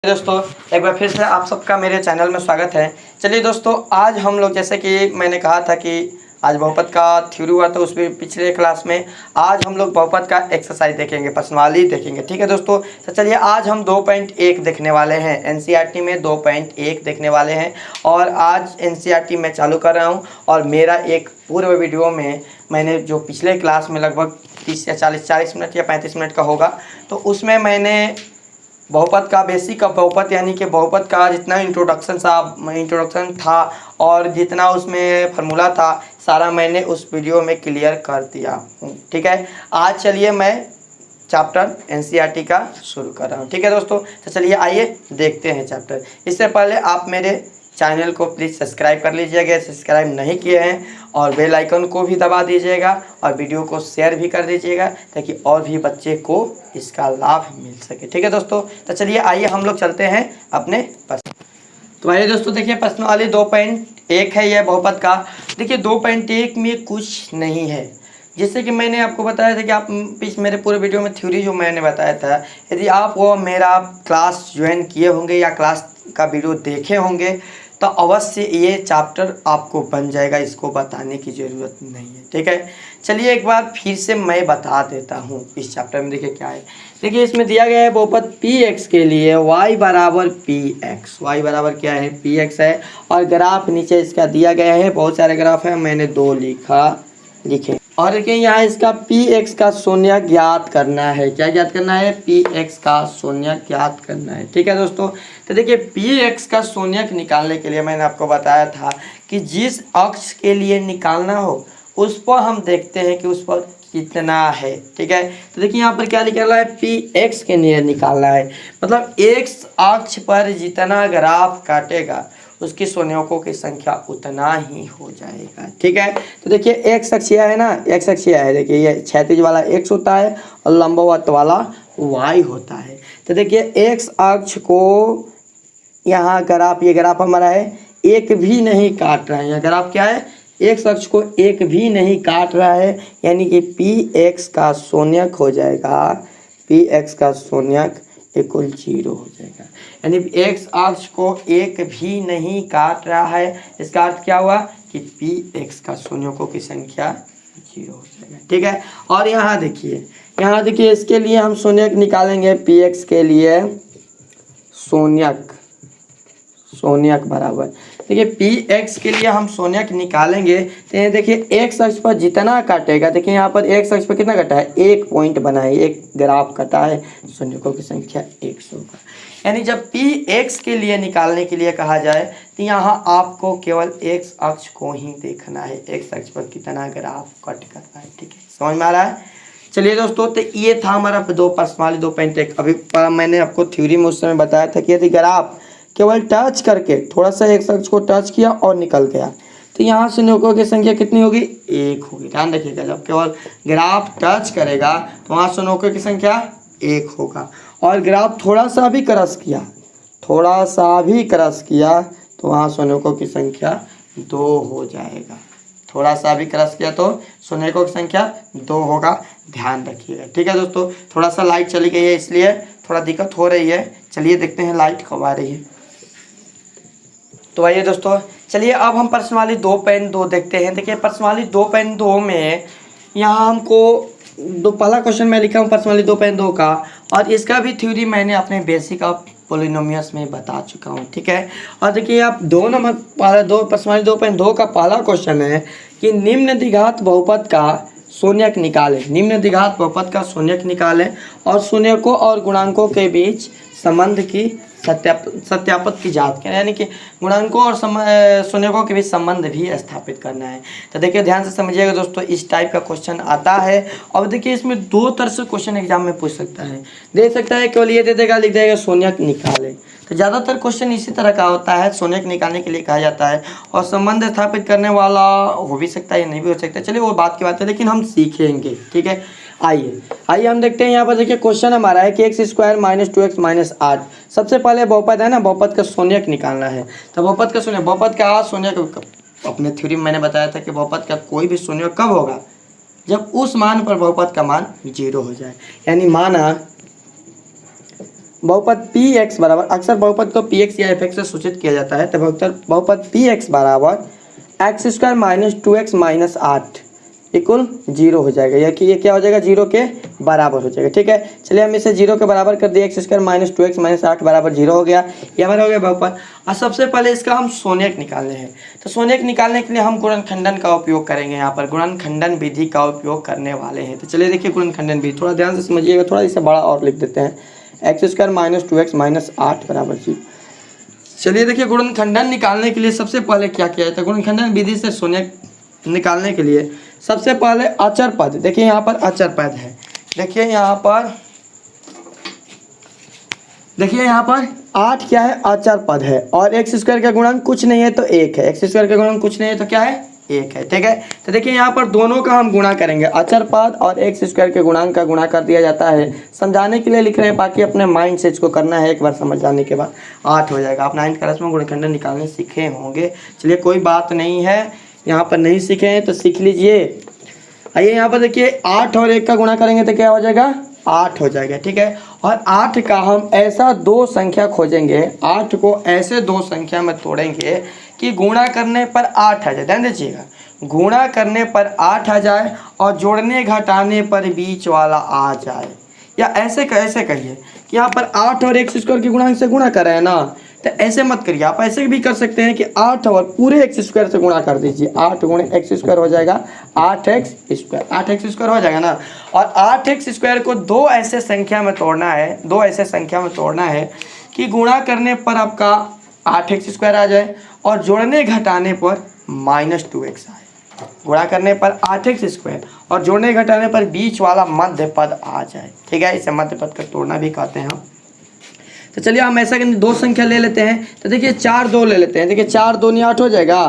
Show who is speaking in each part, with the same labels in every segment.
Speaker 1: दोस्तों एक बार फिर से आप सबका मेरे चैनल में स्वागत है। चलिए दोस्तों, आज हम लोग जैसे कि मैंने कहा था कि आज बहुपद का थ्योरी हुआ था उसमें पिछले क्लास में। आज हम लोग बहुपद का एक्सरसाइज देखेंगे, प्रश्नावली देखेंगे। ठीक है दोस्तों, तो चलिए आज हम 2.1 देखने वाले हैं। एनसीईआरटी में 2.1 देखने वाले हैं और आज एनसीईआरटी मैं चालू कर रहा हूं। और मेरा एक पूर्व वीडियो में मैंने जो पिछले क्लास में लगभग 30 या 40 मिनट या 35 मिनट का होगा, तो उसमें मैंने बहुपद का बेसिक ऑफ बहुपद यानी कि बहुपद का जितना इंट्रोडक्शन था और जितना उसमें फार्मूला था सारा मैंने उस वीडियो में क्लियर कर दिया हूँ। ठीक है, आज चलिए मैं चैप्टर एनसीईआरटी का शुरू कर रहा हूँ। ठीक है दोस्तों, तो चलिए आइए देखते हैं चैप्टर। इससे पहले आप मेरे चैनल को प्लीज़ सब्सक्राइब कर लीजिएगा, सब्सक्राइब नहीं किए हैं, और बेल आइकन को भी दबा दीजिएगा और वीडियो को शेयर भी कर दीजिएगा ताकि और भी बच्चे को इसका लाभ मिल सके। ठीक है दोस्तों, तो चलिए आइए हम लोग चलते हैं अपने प्रश्न। तो आइए दोस्तों, देखिए प्रश्नावली 2.1 है यह बहुपद का। देखिए 2.1 में कुछ नहीं है, जैसे कि मैंने आपको बताया था कि आप मेरे पूरे वीडियो में थ्योरी जो मैंने बताया था, यदि आप वो मेरा क्लास ज्वाइन किए होंगे या क्लास का वीडियो देखे होंगे तो अवश्य ये चैप्टर आपको बन जाएगा, इसको बताने की ज़रूरत नहीं है। ठीक है, चलिए एक बार फिर से मैं बता देता हूँ इस चैप्टर में। देखिए क्या है, देखिए इसमें दिया गया है बहुपद px के लिए y बराबर px, y बराबर क्या है px है, और ग्राफ नीचे इसका दिया गया है। बहुत सारे ग्राफ है, मैंने 2 लिखे। और देखिए यहाँ इसका px का शून्य ज्ञात करना है। क्या ज्ञात करना है? px का शून्य ज्ञात करना है। ठीक है दोस्तों, तो देखिए px का शून्य निकालने के लिए मैंने आपको बताया था कि जिस अक्ष के लिए निकालना हो उस पर हम देखते हैं कि उस पर कितना है। ठीक है, तो देखिए यहाँ पर क्या निकालना है, px के लिए निकालना है। मतलब x अक्ष पर जितना ग्राफ काटेगा उसकी शून्यों की संख्या उतना ही हो जाएगा। ठीक है, तो देखिए एक्स अक्षीय है ना, एक्स अक्षीय है। देखिए ये क्षैतिज वाला x होता है और लंबवत वाला y होता है। तो देखिए एक्स अक्ष को यहाँ ग्राफ, ये ग्राफ हमारा है, एक भी नहीं काट रहा है। यह ग्राफ क्या है, एक्स अक्ष को एक भी नहीं काट रहा है, यानी कि px का शून्यक हो जाएगा, px का शून्यक इक्वल 0 हो जाएगा। यानी एक्स अक्ष को एक भी नहीं काट रहा है, इसका अर्थ क्या हुआ कि px का शून्यकों की संख्या 0 हो जाएगा। ठीक है, और यहाँ देखिए इसके लिए हम शून्यक निकालेंगे। px के लिए शून्यक बराबर, देखिए px के लिए हम शून्यक निकालेंगे तो ये देखिए x अक्ष पर जितना काटेगा, देखिए यहाँ पर x अक्ष पर कितना कटा है, एक पॉइंट बना है, एक ग्राफ कटा है, शून्यकों की संख्या 100 का। यानी जब px के लिए निकालने के लिए कहा जाए तो यहाँ आपको केवल x अक्ष को ही देखना है, x अक्ष पर कितना ग्राफ कट करना है। ठीक है, समझ में आ रहा है? चलिए दोस्तों, तो ये था हमारा प्रश्नावली 2.1। अभी मैंने आपको थ्योरी में उस समय बताया था कि यदि ग्राफ केवल टच करके थोड़ा सा एक अक्ष को टच किया और निकल गया तो यहाँ शून्यकों की संख्या कितनी होगी, 1 होगी। ध्यान रखिएगा, जब केवल ग्राफ टच करेगा तो वहाँ शून्यकों की संख्या 1 होगा, और ग्राफ थोड़ा सा भी क्रॉस किया तो वहाँ शून्यकों की संख्या 2 हो जाएगा। थोड़ा सा भी क्रॉस किया तो शून्यकों की संख्या 2 होगा, ध्यान रखिएगा। ठीक है दोस्तों, थोड़ा सा लाइट चली गई है इसलिए थोड़ा दिक्कत हो रही है। चलिए देखते हैं लाइट कब आ रही है। तो आइए दोस्तों, चलिए अब हम प्रश्नावली 2.2 देखते हैं। देखिए प्रश्नावली 2.2 में यहाँ हमको पहला क्वेश्चन मैं लिखा हूँ प्रश्नावली 2.2 का, और इसका भी थ्योरी मैंने अपने बेसिक ऑफ पॉलिनोमियल्स में बता चुका हूँ। ठीक है, और देखिए आप प्रश्नावली 2.2 का पहला क्वेश्चन है कि निम्न द्विघात बहुपद का शून्यक निकालें। निम्न द्विघात बहुपद का शून्यक निकालें और शून्यकों और गुणांकों के बीच संबंध की सत्यापित की जांच करें, यानी कि गुणांकों और शून्यकों के बीच संबंध भी स्थापित करना है। तो देखिए ध्यान से समझिएगा दोस्तों, इस टाइप का क्वेश्चन आता है। और देखिए इसमें 2 तरह से क्वेश्चन एग्जाम में पूछ सकता है, दे सकता है केवल ये दे देगा, लिख देगा शून्यक निकालें। तो ज़्यादातर क्वेश्चन इसी तरह का होता है, शून्यक निकालने के लिए कहा जाता है, और संबंध स्थापित करने वाला हो भी सकता है, नहीं भी हो सकता। चलिए वो बात की बात है, लेकिन हम सीखेंगे। ठीक है, आइए हम देखते हैं। यहाँ पर देखिए क्वेश्चन हमारा है कि x² - 2x - 8। सबसे पहले बहुपद है ना, बहुपद का शून्यक निकालना है। तो बहुपद का शून्यक, बहुपद का शून्यक अपने थ्योरी में मैंने बताया था कि बहुपद का कोई भी शून्यक कब होगा, जब उस मान पर बहुपद का मान 0 हो जाए। यानी माना बहुपद पी एक्स बराबर, अक्सर बहुपद को पी एक्स या एफ एक्स से सूचित किया जाता है, तो बहुपद पी एक्स बराबर x square minus 2x minus 8 equal 0 हो जाएगा, या कि ये क्या हो जाएगा 0 के बराबर हो जाएगा। ठीक है, चलिए हम इसे 0 के बराबर कर दिए, x square minus 2x minus 8 बराबर 0 हो गया, ये हमारा हो गया बहुपद। और सबसे पहले इसका हम शून्यक निकालने हैं, तो शून्यक निकालने के लिए हम गुणनखंडन का उपयोग करेंगे। यहाँ पर गुणनखंडन विधि का उपयोग करने वाले हैं। तो चलिए देखिए गुणनखंडन विधि थोड़ा ध्यान से समझिएगा, थोड़ा इसे बड़ा और लिख देते हैं, x square minus 2x minus 8 बराबर 0। चलिए देखिए गुणनखंडन निकालने के लिए सबसे पहले क्या किया जाता है, गुणनखंडन विधि से शून्यक निकालने के लिए सबसे पहले अचर पद, देखिए यहाँ पर अचर पद है, देखिए यहाँ पर 8 क्या है अचर पद है, और एक्स स्क्वायर का गुणांक कुछ नहीं है तो 1 है, एक्स स्क्वायर का गुणांक कुछ नहीं है तो क्या है 1 है। ठीक है, तो देखिए यहाँ पर दोनों का हम गुणा करेंगे, अचर पद और एक्स स्क्वायर के गुणांक का गुणा कर दिया जाता है। समझाने के लिए लिख रहे हैं, बाकी अपने माइंड से इसको करना है, एक बार समझ जाने के बाद 8 हो जाएगा। आप 9th क्लास में गुणनखंडन निकालने सीखे होंगे, चलिए कोई बात नहीं है, यहाँ पर नहीं सीखे हैं तो सीख लीजिए। आइए यहाँ पर देखिए 8 और 1 का गुणा करेंगे तो क्या हो जाएगा 8 हो जाएगा। ठीक है, और 8 का हम ऐसा दो संख्या खोजेंगे, 8 को ऐसे दो संख्या में तोड़ेंगे कि गुणा करने पर 8 आ जाए। ध्यान दीजिएगा, गुणा करने पर 8 आ जाए और जोड़ने घटाने पर बीच वाला आ जाए, या ऐसे कैसे कहिए कि यहाँ पर 8 और एक्स स्क्वायर के गुणांक से गुणा कर रहे हैं ना, तो ऐसे मत करिए, आप ऐसे भी कर सकते हैं कि 8 और पूरे एक्स स्क्वायर से गुणा कर दीजिए, 8 गुणे एक्स स्क्वायर हो जाएगा 8x स्क्वायर, 8x स्क्वायर हो जाएगा ना। और 8x स्क्वायर को दो ऐसे संख्या में तोड़ना है, कि गुणा करने पर आपका 8x स्क्वायर आ जाए और जोड़ने घटाने पर -2x आए। गुणा करने पर 8x स्क्वायर और जोड़ने घटाने पर बीच वाला मध्य पद आ जाए। ठीक है, इसे मध्य पद का तोड़ना भी कहते हैं हम। तो चलिए हम ऐसा करेंगे, दो संख्या ले लेते हैं, तो देखिए 4 2 ले लेते हैं, देखिए 4 2 8 हो जाएगा,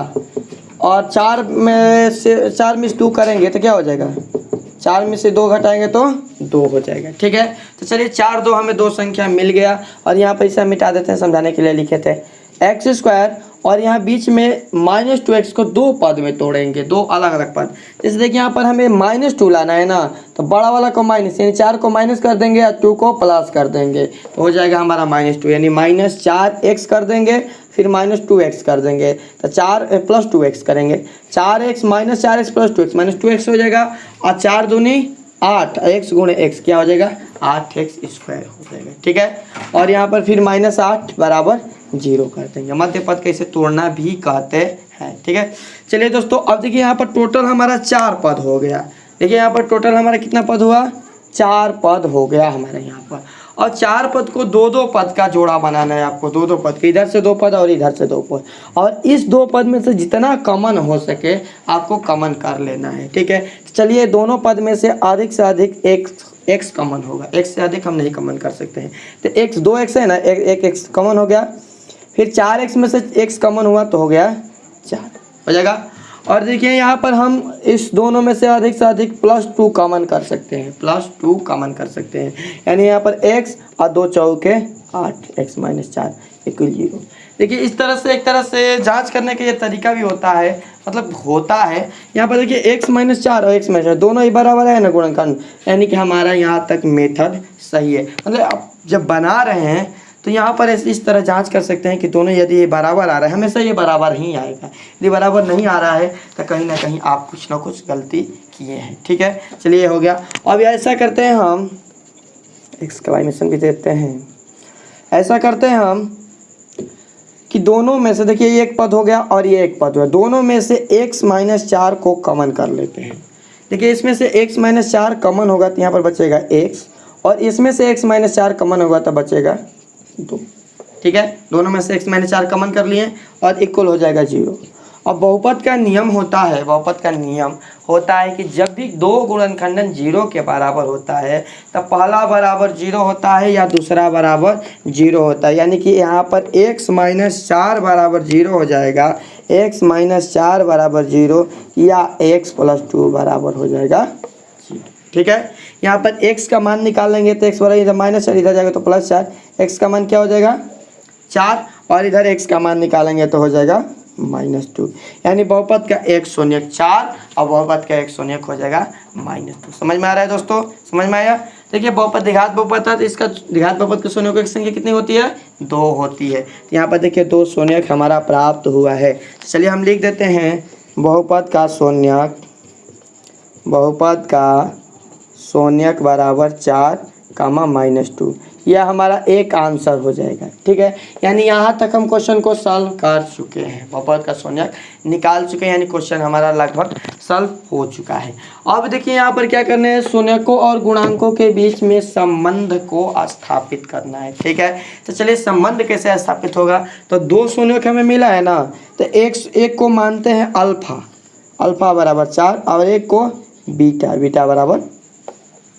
Speaker 1: और 4 में 2 करेंगे तो क्या हो जाएगा, 4 में से 2 घटाएंगे तो 2 हो जाएगा। ठीक है, तो चलिए 4 2 हमें दो संख्या मिल गया, और यहाँ पर इसे मिटा देते हैं, समझाने के लिए लिखे थे एक्स स्क्वायर, और यहाँ बीच में -2x को दो पद में तोड़ेंगे, दो अलग अलग पद। जैसे देखिए यहाँ पर हमें -2 लाना है ना, तो बड़ा वाला को माइनस, यानी 4 को माइनस कर देंगे और 2 को प्लस कर देंगे, तो हो जाएगा हमारा -2, यानी -4x कर देंगे, फिर -2x कर देंगे, तो 4 + 2x करेंगे, 4x -4x + 2x -2x हो जाएगा, और 4 दूनी 8, x गुणे x क्या हो जाएगा 8x स्क्वायर हो जाएगा। ठीक है, और यहाँ पर फिर -8 बराबर 0 कर देंगे, मध्य पद का इसे तोड़ना भी कहते हैं। ठीक है, चलिए दोस्तों अब देखिए यहाँ पर टोटल हमारा 4 पद हो गया, देखिए यहाँ पर टोटल हमारा कितना पद हुआ 4 पद हो गया हमारे यहाँ पर, और 4 पद को दो पद का जोड़ा बनाना है आपको, दो पद के, इधर से 2 पद और इधर से 2 पद, और इस 2 पद में से जितना कॉमन हो सके आपको कॉमन कर लेना है। ठीक है, चलिए दोनों पद में से अधिक x कॉमन होगा, x से अधिक हम नहीं कॉमन कर सकते हैं, तो x 2x है ना, एक x कॉमन हो गया, फिर 4x में से x कॉमन हुआ तो हो गया 4 हो जाएगा। और देखिए यहाँ पर हम इस दोनों में से अधिक +2 कॉमन कर सकते हैं, +2 कॉमन कर सकते हैं, यानी यहाँ पर x और 2 चौके 8, x - 4 = 0। देखिए इस तरह से, एक तरह से जांच करने का ये तरीका भी होता है, मतलब होता है। यहाँ पर देखिए x - 4 और x - 4 दोनों ही बराबर है ना गुणनखंड, यानी कि हमारा यहाँ तक मेथड सही है। मतलब आप जब बना रहे हैं तो यहाँ पर इस तरह जांच कर सकते हैं कि दोनों, यदि ये बराबर आ रहा है हमेशा ये बराबर ही आएगा, यदि बराबर नहीं आ रहा है तो कहीं ना कहीं आप कुछ ना कुछ गलती किए हैं। ठीक है, चलिए ये हो गया। अब ऐसा करते हैं हम, एक्सक्लेमेशन भी देते हैं, ऐसा करते हैं हम कि दोनों में से, देखिए ये एक पद हो गया और ये एक पद हुआ, दोनों में से x - 4 को कॉमन कर लेते हैं। देखिए इसमें से x - 4 कॉमन होगा तो यहाँ पर बचेगा x, और इसमें से x - 4 कॉमन होगा तो बचेगा 2। ठीक है, दोनों में से x - 4 कॉमन कर लिए और इक्वल हो जाएगा 0। अब बहुपद का नियम होता है कि जब भी दो गुणनखंडन 0 के बराबर होता है तब पहला बराबर 0 होता है या दूसरा बराबर 0 होता है, यानी कि यहाँ पर x - 4 बराबर 0 हो जाएगा, x - 4 बराबर 0 या x + 2 बराबर हो जाएगा 0। ठीक है, यहाँ पर x का मान निकालेंगे तो x बराबर, इधर -4 इधर जाएगा तो +4, x का मान क्या हो जाएगा 4, और इधर x का मान निकालेंगे तो हो जाएगा -2, यानी बहुपद का एक शून्यक 4 और बहुपद का एक शून्यक हो जाएगा -2। समझ में आ रहा है दोस्तों, समझ में आया? देखिए बहुपद द्विघात बहुपद था, तो इसका द्विघात बहुपद के शून्यकों की संख्या कितनी होती है? 2 होती है। तो यहाँ पर देखिए 2 शून्यक हमारा प्राप्त हुआ है। चलिए हम लिख देते हैं बहुपद का शून्यक बराबर 4 -2। यह हमारा एक आंसर हो जाएगा। ठीक है, यानी यहाँ तक हम क्वेश्चन को सॉल्व कर चुके हैं, बहुपद का शून्यक निकाल चुके हैं, यानी क्वेश्चन हमारा लगभग सॉल्व हो चुका है। अब देखिए यहाँ पर क्या करना है, शून्यकों और गुणांकों के बीच में संबंध को स्थापित करना है। ठीक है, तो चलिए संबंध कैसे स्थापित होगा। तो 2 शून्यक हमें मिला है ना, तो एक को मानते हैं अल्फा बराबर 4 और एक को बीटा बराबर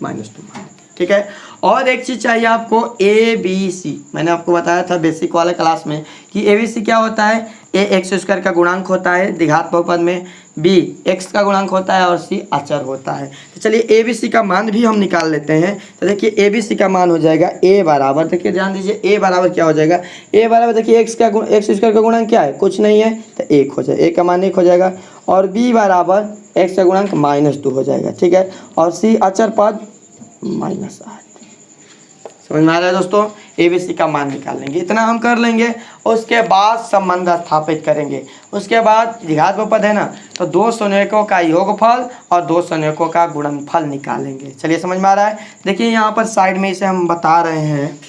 Speaker 1: -2। ठीक है, और एक चीज़ चाहिए आपको ABC। मैंने आपको बताया था बेसिक वाले क्लास में कि ABC क्या होता है, A x² का गुणांक होता है द्विघात बहुपद में, B x का गुणांक होता है और C अचर होता है। तो चलिए ABC का मान भी हम निकाल लेते हैं। तो देखिए ABC का मान हो जाएगा A बराबर, देखिए ध्यान दीजिए A बराबर क्या हो जाएगा, A बराबर देखिए x² का गुणांक क्या है, कुछ नहीं है, तो 1 हो जाएगा, A का मान 1 हो जाएगा। और B बराबर x का गुणांक -2 हो जाएगा। ठीक है, और C अचर पद -8। समझ में आ रहा है दोस्तों, ABC का मान निकाल लेंगे, इतना हम कर लेंगे। उसके बाद संबंध स्थापित करेंगे। उसके बाद द्विघात बहुपद है ना, तो 2 शून्यकों का योगफल और 2 शून्यकों का गुणनफल निकालेंगे। चलिए समझ में आ रहा है। देखिए यहाँ पर साइड में इसे हम बता रहे हैं,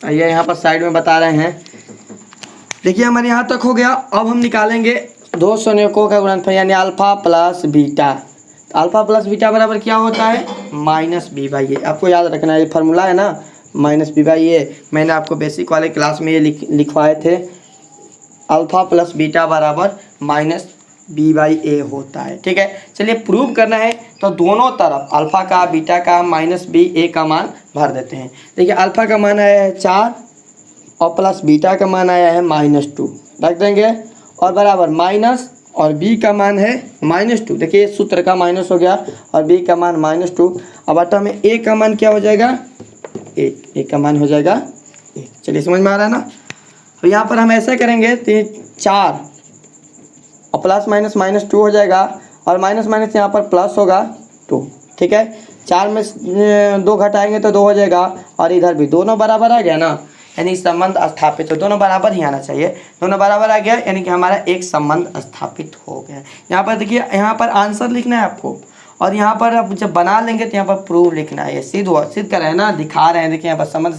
Speaker 1: आइए यहाँ पर साइड में बता रहे हैं। देखिए हमारे यहाँ तक हो गया। अब हम निकालेंगे 2 शून्यकों का गुणनफल, यानी alpha plus beta. Alpha plus beta बराबर क्या होता है, -b/a। आपको याद रखना है, ये फार्मूला है ना, -b/a। मैंने आपको बेसिक वाले क्लास में ये लिखवाए थे। अल्फा प्लस बीटा बराबर -b/a होता है। ठीक है, चलिए प्रूव करना है, तो दोनों तरफ अल्फा का बीटा का -b/a का मान भर देते हैं। देखिए अल्फा का मान आया है 4 और प्लस बीटा का मान आया है -2, रख देंगे, और बराबर माइनस, और b का मान है -2। देखिए सूत्र का माइनस हो गया और b का मान -2। अब बटा में a का मान क्या हो जाएगा, 1, a का मान हो जाएगा 1। चलिए समझ में आ रहा है ना। तो यहाँ पर हम ऐसा करेंगे, 4 और प्लस माइनस -2 हो जाएगा, और माइनस माइनस यहाँ पर प्लस होगा 2। ठीक है, 4 में 2 घटाएंगे तो 2 हो जाएगा, और इधर भी दोनों बराबर आ गया ना, यानी संबंध स्थापित, तो दोनों बराबर ही आना चाहिए। दोनों बराबर आ गया, यानी कि हमारा एक संबंध स्थापित हो गया। यहाँ पर देखिए, यहाँ पर आंसर लिखना है आपको, और यहाँ पर अब जब बना लेंगे तो यहाँ पर प्रूव लिखना है। ये सिद्ध कर रहे हैं ना, दिखा रहे हैं। देखिए यहाँ पर संबंध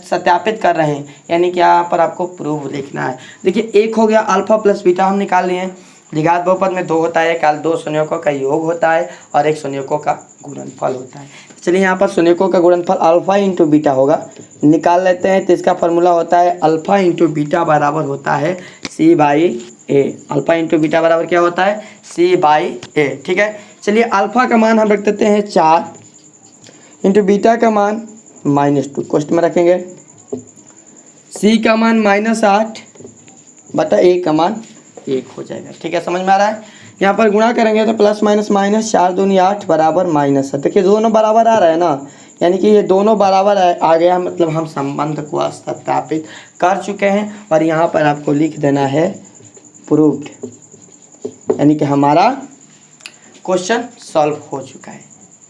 Speaker 1: सत्यापित कर रहे हैं, यानी कि यहाँ पर आपको प्रूव लिखना है। देखिए 1 हो गया, अल्फा प्लस बीटा हम निकाल लिए हैं। द्विघात बहुपद में 2 होता है, काल 2 शून्यकों का योग होता है और 1 शून्यकों का गुणनफल होता है। चलिए यहाँ पर शून्यकों का गुणनफल अल्फा इंटू बीटा होगा, निकाल लेते हैं। तो इसका फॉर्मूला होता है अल्फा इंटू बीटा बराबर होता है C/A। अल्फा इंटू बीटा बराबर क्या होता है, C/A। ठीक है, चलिए अल्फा का मान हम रख देते हैं 4 इंटू बीटा का मान -2, क्वेश्चन में रखेंगे। C का मान -8 बटा A का मान 1 हो जाएगा। ठीक है, समझ में आ रहा है। यहाँ पर गुणा करेंगे तो प्लस माइनस माइनस, 4 दूनी 8 बराबर -7। देखिए दोनों बराबर आ रहा है ना, यानी कि ये दोनों बराबर आ गया, मतलब हम संबंध को सत्यापित कर चुके हैं। और यहाँ पर आपको लिख देना है प्रूव्ड, यानी कि हमारा क्वेश्चन सॉल्व हो चुका है।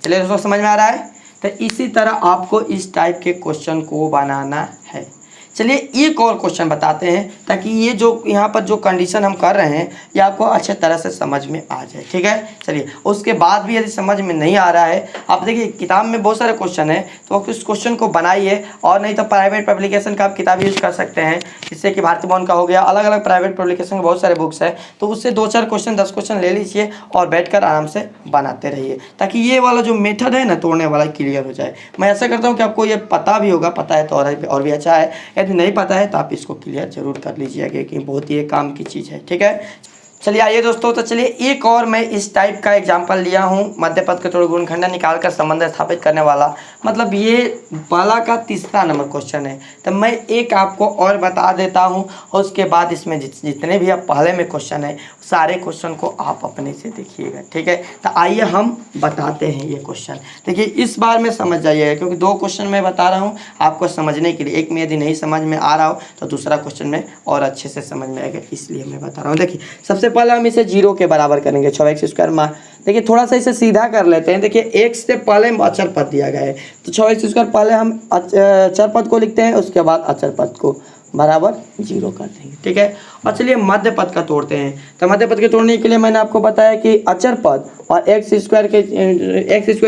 Speaker 1: चलिए दोस्तों समझ में आ रहा है। तो इसी तरह आपको इस टाइप के क्वेश्चन को बनाना है। चलिए एक और क्वेश्चन बताते हैं, ताकि ये जो यहाँ पर जो कंडीशन हम कर रहे हैं ये आपको अच्छे तरह से समझ में आ जाए। ठीक है, चलिए उसके बाद भी यदि समझ में नहीं आ रहा है, आप देखिए किताब में बहुत सारे क्वेश्चन है, तो उस क्वेश्चन को बनाइए, और नहीं तो प्राइवेट पब्लिकेशन का आप किताब यूज कर सकते हैं, जिससे कि भारतीय भवन का हो गया, अलग अलग प्राइवेट पब्लिकेशन के बहुत सारे बुक्स है, तो उससे 2-4 क्वेश्चन 10 क्वेश्चन ले लीजिए और बैठकर आराम से बनाते रहिए, ताकि ये वाला जो मेथड है ना तोड़ने वाला क्लियर हो जाए। मैं ऐसा करता हूँ कि आपको ये पता भी होगा, पता है तो और भी अच्छा है, यदि नहीं पता है तो आप इसको क्लियर जरूर कर लीजिएगा, कि बहुत ही काम की चीज़ है। ठीक है, चलिए आइए दोस्तों, तो चलिए एक और मैं इस टाइप का एग्जांपल लिया हूँ, मध्य पद के तोड़ गुणनखंड निकाल कर संबंध स्थापित करने वाला। मतलब ये वाला का तीसरा नंबर क्वेश्चन है। तो मैं एक आपको और बता देता हूँ और उसके बाद इसमें जितने भी आप पहले में क्वेश्चन है सारे क्वेश्चन को आप अपने से देखिएगा, ठीक है। तो आइए हम बताते हैं ये क्वेश्चन। देखिए इस बार में समझ जाइएगा क्योंकि 2 क्वेश्चन मैं बता रहा हूँ आपको समझने के लिए। एक में यदि नहीं समझ में आ रहा हो तो दूसरा क्वेश्चन में और अच्छे से समझ में आएगा, इसलिए मैं बता रहा हूँ। देखिए सबसे पहले हम इसे 0 के बराबर करेंगे। 6x²। देखिए थोड़ा सा इसे सीधा कर लेते हैं। देखिए x से पहले अचर पद दिया गया है तो 6x² पहले हम चर पद को लिखते हैं, उसके बाद अचर पद को बराबर 0 कर देंगे, ठीक है। और चलिए मध्य पद का तोड़ते हैं। तो मध्य पद के तोड़ने के लिए मैंने आपको बताया कि अचर पद और x²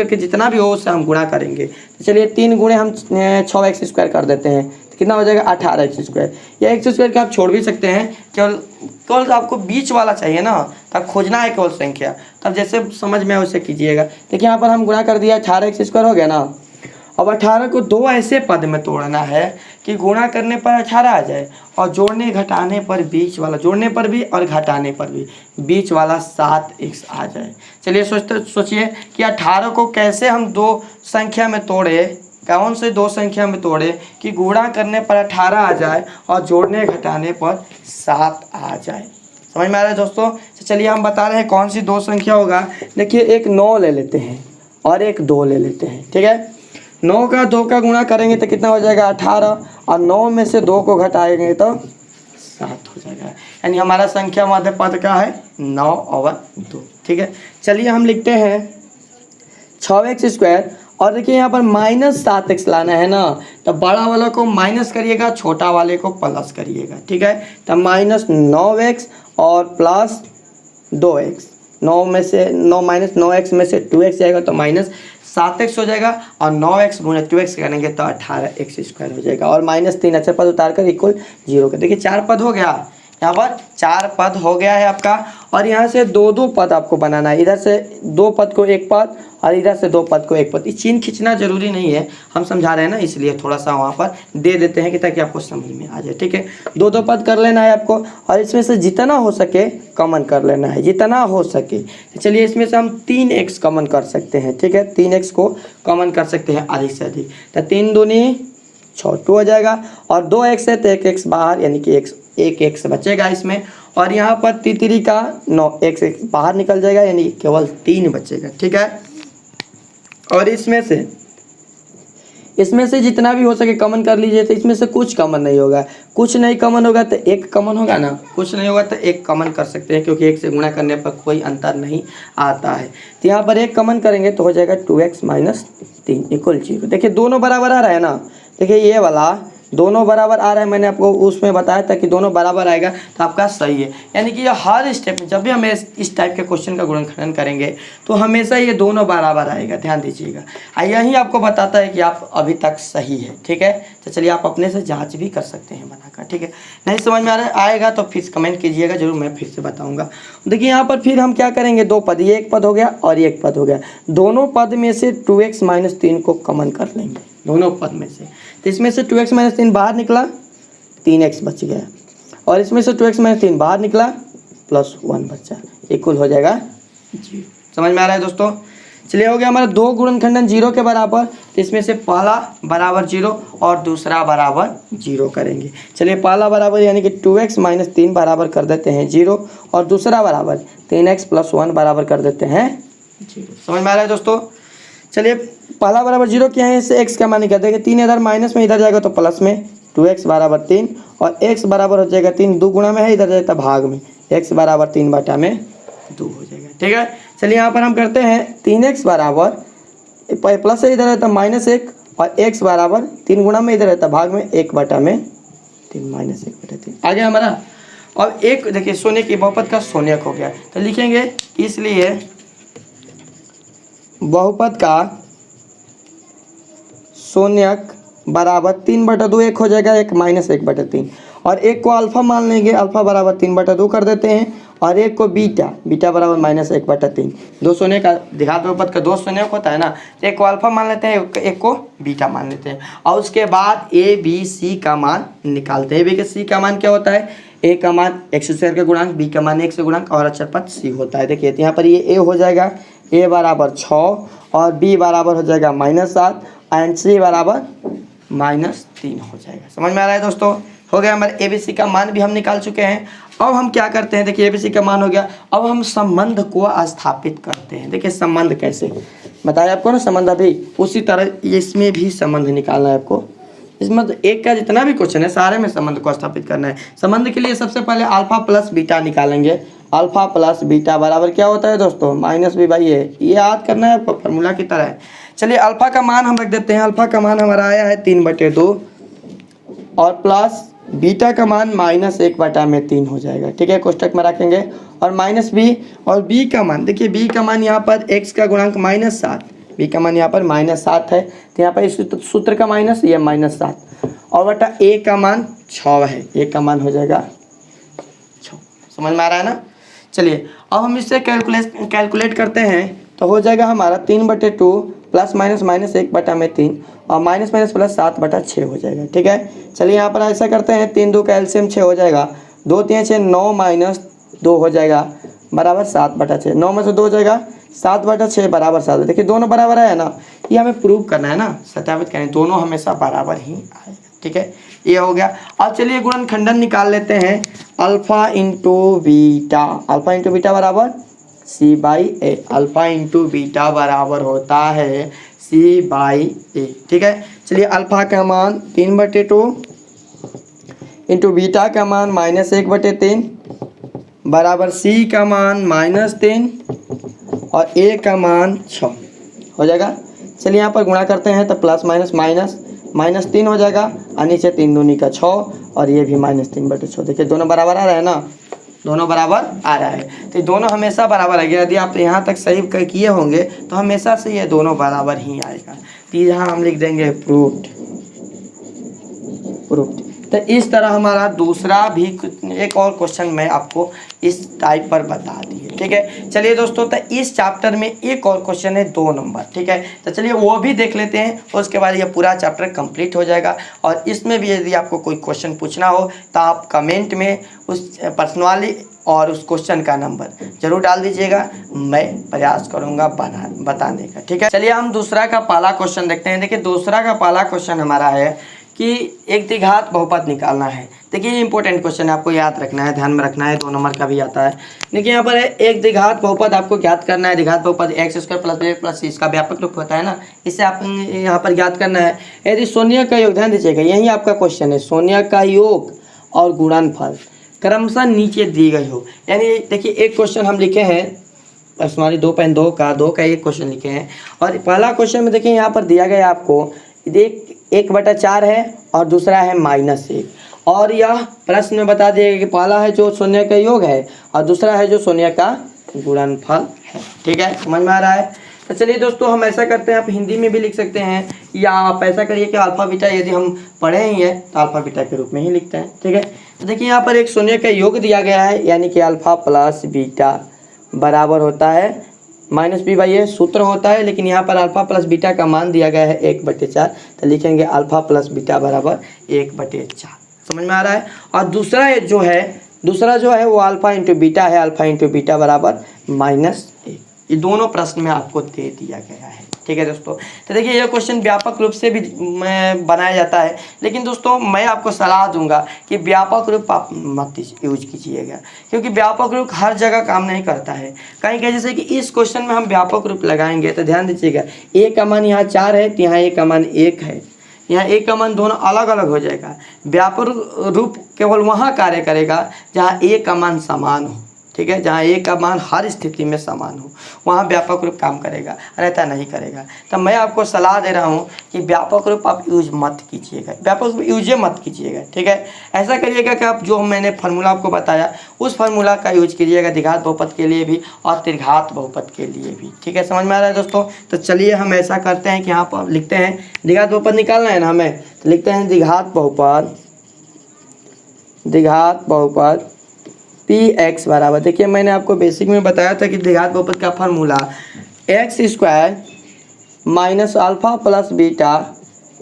Speaker 1: के जितना भी हो उससे हम गुणा करेंगे। तो चलिए 3 गुणे हम 6x² कर देते हैं तो कितना हो जाएगा 18x²। या x² का आप छोड़ भी सकते हैं, केवल आपको बीच वाला चाहिए ना, तब खोजना है केवल संख्या, तब जैसे समझ में आए वैसे कीजिएगा। देखिए यहाँ पर हम गुणा कर दिया 18x² हो गया ना। अब 18 को 2 ऐसे पद में तोड़ना है कि गुणा करने पर 18 आ जाए और जोड़ने घटाने पर बीच वाला, जोड़ने पर भी और घटाने पर भी बीच वाला 7x आ जाए। चलिए सोचिए कि 18 को कैसे हम 2 संख्या में तोड़े, कौन से 2 संख्या में तोड़े कि गुणा करने पर 18 आ जाए और जोड़ने घटाने पर 7 आ जाए। समझ में आ रहा है दोस्तों। तो चलिए हम बता रहे हैं कौन सी 2 संख्या होगा। देखिए एक 9 ले लेते हैं और एक 2 ले लेते हैं, ठीक है। 9 का 2 का गुणा करेंगे तो कितना हो जाएगा 18 और 9 में से 2 को घटाएंगे तो 7 हो जाएगा। यानी हमारा संख्या मध्य पद का है 9 और 2, ठीक है। चलिए हम लिखते हैं 6x² और देखिए यहाँ पर -7x लाना है ना, तो बड़ा वाला को माइनस करिएगा, छोटा वाले को प्लस करिएगा, ठीक है। तो -9x और प्लस 2x, 9 में से 9 -9x में से 2x जाएगा तो -7x हो जाएगा और 9x गुणे 2x करेंगे तो 18x² हो जाएगा। और -3 अचर पद उतार कर इक्वल 0 का। देखिए 4 पद हो गया, यहाँ पर 4 पद हो गया है आपका। और यहाँ से 2 पद आपको बनाना है, इधर से 2 पद को 1 पद और इधर से 2 पद को 1 पद। ये चिन्ह खींचना जरूरी नहीं है, हम समझा रहे हैं ना, इसलिए थोड़ा सा वहाँ पर दे देते हैं कि ताकि आपको समझ में आ जाए, ठीक है। 2 पद कर लेना है आपको और इसमें से जितना हो सके कॉमन कर लेना है, जितना हो सके। तो चलिए इसमें से हम 3x कॉमन कर सकते हैं, ठीक है। 3x को कॉमन कर सकते हैं अधिक से अधिक। तो 3 दूनी 6 2 हो जाएगा और 2x है तो 1x बाहर, यानी कि 1x बचेगा इसमें। और यहाँ पर तितरी का 9x बाहर निकल जाएगा, यानी केवल 3 बचेगा, ठीक है। और इसमें से जितना भी हो सके कॉमन कर लीजिए। तो इसमें से कुछ कॉमन नहीं होगा, कुछ नहीं कॉमन होगा तो 1 कॉमन होगा ना, कुछ नहीं होगा तो 1 कॉमन कर सकते हैं क्योंकि 1 से गुणा करने पर कोई अंतर नहीं आता है। तो यहाँ पर 1 कॉमन करेंगे तो हो जाएगा 2x - 3 इक्वल 0। देखिए दोनों बराबर आ रहा है ना, देखिए ये वाला दोनों बराबर आ रहा है, मैंने आपको उसमें बताया था कि दोनों बराबर आएगा तो आपका सही है। यानी कि ये हर स्टेप में जब भी हम इस टाइप के क्वेश्चन का गुणनखंडन करेंगे तो हमेशा ये दोनों बराबर आएगा, ध्यान दीजिएगा। यही आपको बताता है कि आप अभी तक सही है, ठीक है। तो चलिए आप अपने से जांच भी कर सकते हैं बनाकर, ठीक है। नहीं समझ में आएगा तो फिर कमेंट कीजिएगा, जरूर मैं फिर से बताऊँगा। देखिए यहाँ पर फिर हम क्या करेंगे, 2 पद, ये 1 पद हो गया और 1 पद हो गया। दोनों पद में से 2x - 3 को कॉमन कर लेंगे, दोनों पद में से। तो इसमें से 2x - 3 बाहर निकला, 3x बच गया। और इसमें से 2x - 3 बाहर निकला, +1 बचा, इक्वल हो जाएगा 0। समझ में आ रहा है दोस्तों। चलिए हो गया हमारा 2 गुणनखंडन 0 के बराबर। तो इसमें से पहला बराबर 0 और दूसरा बराबर 0 करेंगे। चलिए पहला बराबर यानी कि 2x - 3 बराबर कर देते हैं 0 और दूसरा बराबर 3x + 1 बराबर कर देते हैं 0। समझ में आ रहा है दोस्तों। चलिए पहला बराबर 0 क्या है, इससे x का मान निकाल देंगे। 3 इधर माइनस में, इधर जाएगा तो प्लस में, 2x बराबर 3 और x बराबर हो जाएगा 3, 2 गुणा में है, इधर जाएगा भाग में, x बराबर 3/2 हो जाएगा, ठीक है। चलिए यहाँ पर हम करते हैं 3x बराबर प्लस है, इधर रहता -1 और x बराबर 3 गुणा में, इधर रहता भाग में, 1/3 -1/3 आ गया हमारा। और एक देखिए सोने की बहुपद का शून्यक हो गया, तो लिखेंगे इसलिए बहुपद का शून्यक बराबर 3/2, 1 हो जाएगा, 1 - 1/3 और 1 को अल्फा मान लेंगे, अल्फा बराबर 3/2 कर देते हैं और 1 को बीटा बराबर -1/3। 2 शून्य का द्विघात बहुपद का 2 शून्य होता है ना, 1 को अल्फा मान लेते हैं, 1 को बीटा मान लेते हैं और उसके बाद a b c का मान निकालते हैं। a b के c का मान क्या होता है, a का मान x² का गुणांक, b का मान 1 से गुणांक और अचर पद c होता है। देखिए यहाँ पर ये a हो जाएगा, a बराबर 6 और b बराबर हो जाएगा -7 एंड सी बराबर -3 हो जाएगा। समझ में आ रहा है दोस्तों? हो गया हमारे ABC का मान भी हम निकाल चुके हैं। अब हम क्या करते हैं, देखिए ABC का मान हो गया, अब हम संबंध को स्थापित करते हैं। देखिए संबंध कैसे बताया आपको ना, संबंध अभी उसी तरह इसमें भी संबंध निकालना है आपको। इसमें तो एक का जितना भी क्वेश्चन है सारे में संबंध को स्थापित करना है। संबंध के लिए सबसे पहले अल्फा प्लस बीटा निकालेंगे। अल्फा प्लस बीटा बराबर क्या होता है दोस्तों, -b/a। ये याद करना है आपको, फॉर्मूला की तरह है। चलिए अल्फा का मान हम रख देते हैं। अल्फा का मान हमारा आया है 3/2 और प्लस बीटा का मान -1/3 हो जाएगा। ठीक है, कोष्टक में रखेंगे और -b और b का मान, देखिए b का मान यहाँ पर x का गुणांक -7, b का मान यहाँ पर -7 है, तो यहाँ पर इस सूत्र का माइनस, ये -7 और बटा a का मान 6 है, a का मान हो जाएगा 6। समझ में आ रहा है ना? चलिए अब हम इससे कैलकुलेट करते हैं तो हो जाएगा हमारा 3/2 प्लस माइनस -1/3 और माइनस प्लस 7/6 हो जाएगा। ठीक है, चलिए यहाँ पर ऐसा करते हैं, 3 2 का एलसीएम 6 हो जाएगा, 2 3 6 9 - 2 हो जाएगा बराबर 7/6। 9 में से 2 हो जाएगा 7/6 बराबर 7। देखिए दोनों बराबर है ना, ये हमें प्रूव करना है ना, सत्यापित करना है, दोनों हमेशा बराबर ही आएगा। ठीक है, ये हो गया। अब चलिए गुणनखंडन निकाल लेते हैं। Alpha into beta, alpha into beta बराबर c/a। अल्फा इंटू बीटा बराबर होता है c/a। ठीक है, चलिए अल्फा का मान 3/2 इंटू बीटा का मान -1/3 बराबर c का मान -3 और a का मान 6 हो जाएगा। चलिए यहाँ पर गुणा करते हैं तो प्लस -3 हो जाएगा और नीचे 3 दूनी का 6 और ये भी -3/6। देखिए दोनों बराबर आ रहा है ना, दोनों बराबर आ रहा है, तो दोनों हमेशा बराबर आएगा। यदि आप यहाँ तक सही किए होंगे तो हमेशा से ये दोनों बराबर ही आएगा। तो यहाँ हम लिख देंगे प्रूव्ड। तो इस तरह हमारा दूसरा भी एक और क्वेश्चन मैं आपको इस टाइप पर बता दिए। ठीक है, चलिए दोस्तों, तो इस चैप्टर में एक और क्वेश्चन है 2 नंबर। ठीक है, तो चलिए वो भी देख लेते हैं और उसके बाद ये पूरा चैप्टर कंप्लीट हो जाएगा। और इसमें भी यदि आपको कोई क्वेश्चन पूछना हो तो आप कमेंट में उस पर्सनली और उस क्वेश्चन का नंबर जरूर डाल दीजिएगा, मैं प्रयास करूँगा बताने का। ठीक है, चलिए हम दूसरा का पहला क्वेश्चन देखते हैं। देखिए दूसरा का पहला क्वेश्चन हमारा है कि एक द्विघात बहुपद निकालना है। देखिए ये इंपॉर्टेंट क्वेश्चन है, आपको याद रखना है, ध्यान में रखना है, 2 नंबर का भी आता है। देखिए यहाँ पर है एक द्विघात बहुपद आपको ज्ञात करना है। द्विघात बहुपद x² + b + c इसका व्यापक रूप होता है ना, इससे आप यहाँ पर ज्ञात करना है। यदि शून्य का योग, ध्यान दीजिएगा यही आपका क्वेश्चन है, शून्य का योग और गुणनफल क्रमशः नीचे दी गई हो। यानी देखिए एक क्वेश्चन हम लिखे हैं पर्सनली 2.2 का एक क्वेश्चन लिखे हैं और पहला क्वेश्चन में देखिए यहाँ पर दिया गया आपको 1/4 है और दूसरा है -1 और यह प्रश्न में बता दिया कि पहला है जो शून्य का योग है और दूसरा है जो शून्य का गुणनफल है। ठीक है, समझ में आ रहा है? तो चलिए दोस्तों हम ऐसा करते हैं, आप हिंदी में भी लिख सकते हैं या आप ऐसा करिए कि अल्फा बीटा यदि हम पढ़े ही हैं तो अल्फा बीटा के रूप में ही लिखते हैं। ठीक है, तो देखिए यहाँ पर एक शून्य का योग दिया गया है, यानी कि अल्फा प्लस बीटा बराबर होता है -b/a सूत्र होता है, लेकिन यहाँ पर अल्फा प्लस बीटा का मान दिया गया है 1/4, तो लिखेंगे अल्फा प्लस बीटा बराबर 1/4। समझ में आ रहा है? और दूसरा जो है वो अल्फा इंटू बीटा है, अल्फा इंटू बीटा बराबर -1। ये दोनों प्रश्न में आपको दे दिया गया है। ठीक है दोस्तों, तो देखिए यह क्वेश्चन व्यापक रूप से भी बनाया जाता है, लेकिन दोस्तों मैं आपको सलाह दूंगा कि व्यापक रूप आप मत यूज कीजिएगा, क्योंकि व्यापक रूप हर जगह काम नहीं करता है। कहीं कहीं जैसे कि इस क्वेश्चन में हम व्यापक रूप लगाएंगे तो ध्यान दीजिएगा a का मान यहाँ 4 है तो यहाँ a का मान 1 है, यहाँ a का मान दोनों अलग अलग हो जाएगा। व्यापक रूप केवल वहाँ कार्य करेगा जहाँ a का मान समान हो। ठीक है, जहाँ a का मान हर स्थिति में समान हो वहाँ व्यापक रूप काम करेगा, रहता नहीं करेगा। तो मैं आपको सलाह दे रहा हूँ कि व्यापक रूप आप यूज मत कीजिएगा, व्यापक रूप यूज मत कीजिएगा। ठीक है, ऐसा करिएगा कि आप जो मैंने फार्मूला आपको बताया उस फार्मूला का यूज कीजिएगा द्विघात बहुपद के लिए भी और त्रिघात बहुपद के लिए भी। ठीक है, समझ में आ रहा है दोस्तों? तो चलिए हम ऐसा करते हैं कि यहाँ पर लिखते हैं द्विघात बहुपद निकालना है ना हमें, तो लिखते हैं द्विघात बहुपद Px बराबर, देखिए मैंने आपको बेसिक में बताया था कि द्विघात बहुपद का formula x² - alpha plus beta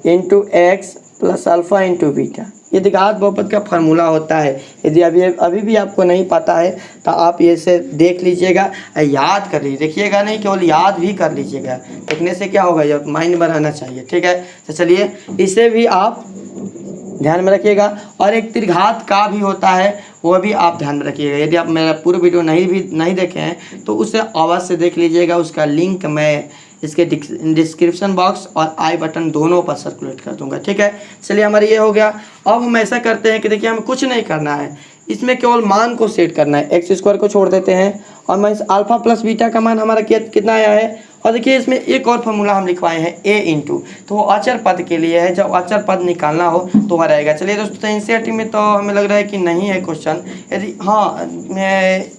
Speaker 1: into x plus alpha into beta. ये द्विघात बहुपद का फार्मूला होता है। यदि अभी भी आपको नहीं पता है तो आप ये से देख लीजिएगा, याद कर लीजिए, देखिएगा नहीं केवल याद भी कर लीजिएगा। देखने से क्या होगा, जब माइंड में रहना चाहिए। ठीक है, तो चलिए इसे भी आप ध्यान में रखिएगा। और एक त्रिघात का भी होता है, वो भी आप ध्यान में रखिएगा। यदि आप मेरा पूरा वीडियो नहीं देखे हैं तो उसे अवश्य देख लीजिएगा। उसका लिंक मैं इसके डिस्क्रिप्शन बॉक्स और आई बटन दोनों पर सर्कुलेट कर दूंगा। ठीक है, चलिए हमारा ये हो गया। अब हम ऐसा करते हैं कि देखिए हमें कुछ नहीं करना है, इसमें केवल मान को सेट करना है। एक्स स्क्वायर को छोड़ देते हैं और मैं इस अल्फा प्लस बीटा का मान हमारा कितना आया है। और देखिए इसमें एक और फार्मूला हम लिखवाए हैं ए इंटू, तो वो अचर पद के लिए है। जब अचर पद निकालना हो तो वह रहेगा। चलिए दोस्तों, एनसीईआरटी में तो हमें लग रहा है कि नहीं है क्वेश्चन। यदि हाँ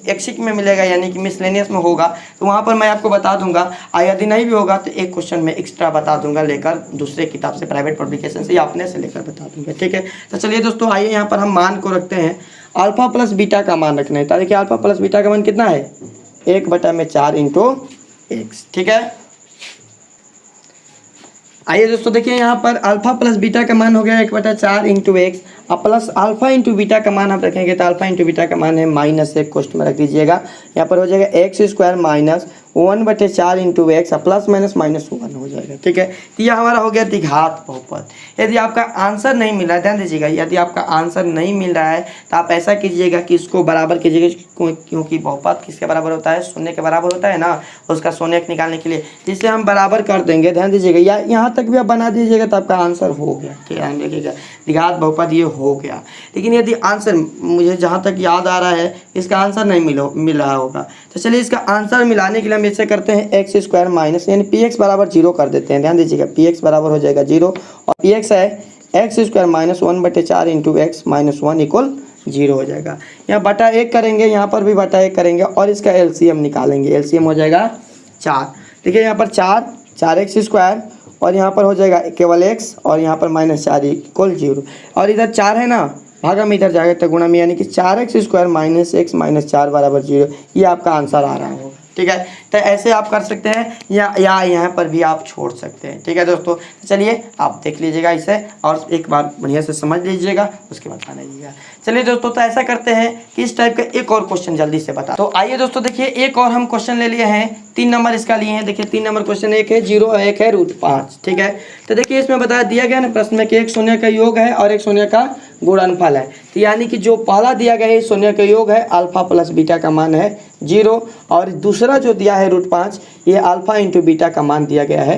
Speaker 1: एक्सिक में मिलेगा यानी कि मिसलेनियस में होगा तो वहाँ पर मैं आपको बता दूंगा। और यदि नहीं भी होगा तो एक क्वेश्चन में एक्स्ट्रा बता दूंगा लेकर दूसरे किताब से, प्राइवेट पब्लिकेशन से या अपने से लेकर बता दूंगा। ठीक है, तो चलिए दोस्तों आइए यहाँ पर हम मान को रखते हैं। अल्फा प्लस बीटा का मान रखना है। तो देखिए अल्फा प्लस बीटा का मान कितना है, 1/4 इंटू एक्स। ठीक है, आइए दोस्तों देखिए यहाँ पर अल्फा प्लस बीटा का मान हो गया 1/4 इंटू एक्स। अब प्लस अल्फा इंटू बीटा का मान हम रखेंगे तो अल्फा इंटू बीटा का मान है -1 क्वेश्चन में रख दीजिएगा। यहाँ पर हो जाएगा x square minus 1/4 into x plus minus -1 हो जाएगा। ठीक है, तो यह हमारा हो गया द्विघात बहुपद। यदि आपका आंसर नहीं मिला है, ध्यान दीजिएगा, यदि आपका आंसर नहीं मिल रहा है तो आप ऐसा कीजिएगा कि इसको बराबर कीजिएगा, क्योंकि बहुपद किसके बराबर होता है, शून्य के बराबर होता है ना, उसका शून्य निकालने के लिए। जिसे हम बराबर कर देंगे, ध्यान दीजिएगा, या यहाँ तक भी आप बना दीजिएगा तो आपका आंसर हो गया। ठीक है, ध्यान रखिएगा, द्विघात बहुपद ये हो गया। लेकिन यदि आंसर, मुझे जहाँ तक याद आ रहा है, इसका आंसर नहीं मिल रहा होगा, तो चलिए इसका आंसर मिलाने के लिए हम ऐसे करते हैं एक्स स्क्वायर माइनस यानी पी एक्स बराबर 0 कर देते हैं। ध्यान दीजिएगा, पी एक्स बराबर हो जाएगा 0 और पी एक्स है x square minus 1/4 into x -1 equal 0 हो जाएगा। यहाँ बटा 1 करेंगे, यहाँ पर भी बटा 1 करेंगे और इसका एलसीएम निकालेंगे। एलसीएम हो जाएगा 4। देखिए यहाँ पर 4 एक्स स्क्वायर और यहाँ पर हो जाएगा केवल एक्स और यहाँ पर -4 इक्वल 0 और इधर 4 है ना, भागा में इधर जाएगा तो गुणा में, यानी कि 4x square minus x minus 4 बराबर 0। ये आपका आंसर आ रहा होगा। ठीक है, तो ऐसे आप कर सकते हैं या यहाँ पर भी आप छोड़ सकते हैं। ठीक है दोस्तों, चलिए आप देख लीजिएगा इसे और एक बार बढ़िया से समझ लीजिएगा, उसके बाद बता लीजिएगा। चलिए दोस्तों, तो ऐसा करते हैं कि इस टाइप का एक और क्वेश्चन जल्दी से बता। तो आइए दोस्तों देखिए, एक और हम क्वेश्चन ले लिए हैं, 3 नंबर इसका लिए हैं। देखिए 3 नंबर क्वेश्चन, एक है 0 और एक है √5। ठीक है, तो देखिए इसमें बता दिया गया ना प्रश्न में कि एक शून्य का योग है और एक शून्य का गुणनफल है। तो यानी कि जो पहला दिया गया है शून्य का योग है, अल्फा प्लस बीटा का मान है 0 और दूसरा जो दिया है √5, ये अल्फा इंटू बीटा का मान दिया गया है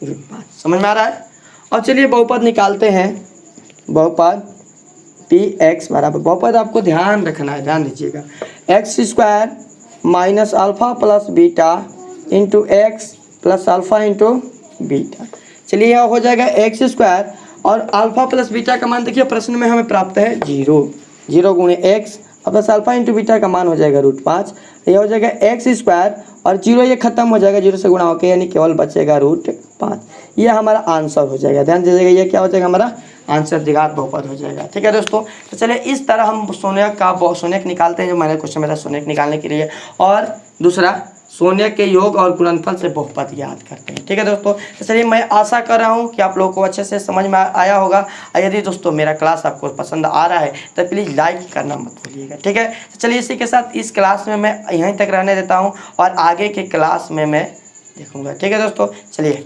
Speaker 1: √5। समझ में आ रहा है। और चलिए बहुपद निकालते हैं। बहुपद पी एक्स बराबर, बहुपद आपको ध्यान रखना है, ध्यान दीजिएगा, x square minus alpha plus beta into x plus alpha into beta. चलिए यह हो जाएगा एक्स स्क्वायर और अल्फा प्लस बीटा का मान देखिए प्रश्न में हमें प्राप्त है 0 गुणे x plus alpha into beta का मान हो जाएगा √5। यह हो जाएगा एक्स स्क्वायर और 0 ये खत्म हो जाएगा, 0 से गुणा होकर, यानी केवल बचेगा √5। ये हमारा आंसर हो जाएगा। ध्यान दीजिएगा, ये क्या हो जाएगा, हमारा आंसर द्विघात बहुपद हो जाएगा। ठीक है दोस्तों, तो चलिए इस तरह हम शून्य निकालते हैं, जो मैंने क्वेश्चन में था शून्य निकालने के लिए, और दूसरा शून्य के योग और गुणनफल से बहुपद याद करते हैं। ठीक है दोस्तों, तो चलिए मैं आशा कर रहा हूँ कि आप लोगों को अच्छे से समझ में आया होगा। यदि दोस्तों मेरा क्लास आपको पसंद आ रहा है तो प्लीज़ लाइक करना मत भूलिएगा। ठीक है, तो चलिए इसी के साथ इस क्लास में मैं यहीं तक रहने देता हूँ और आगे के क्लास में मैं देखूँगा। ठीक है दोस्तों, चलिए।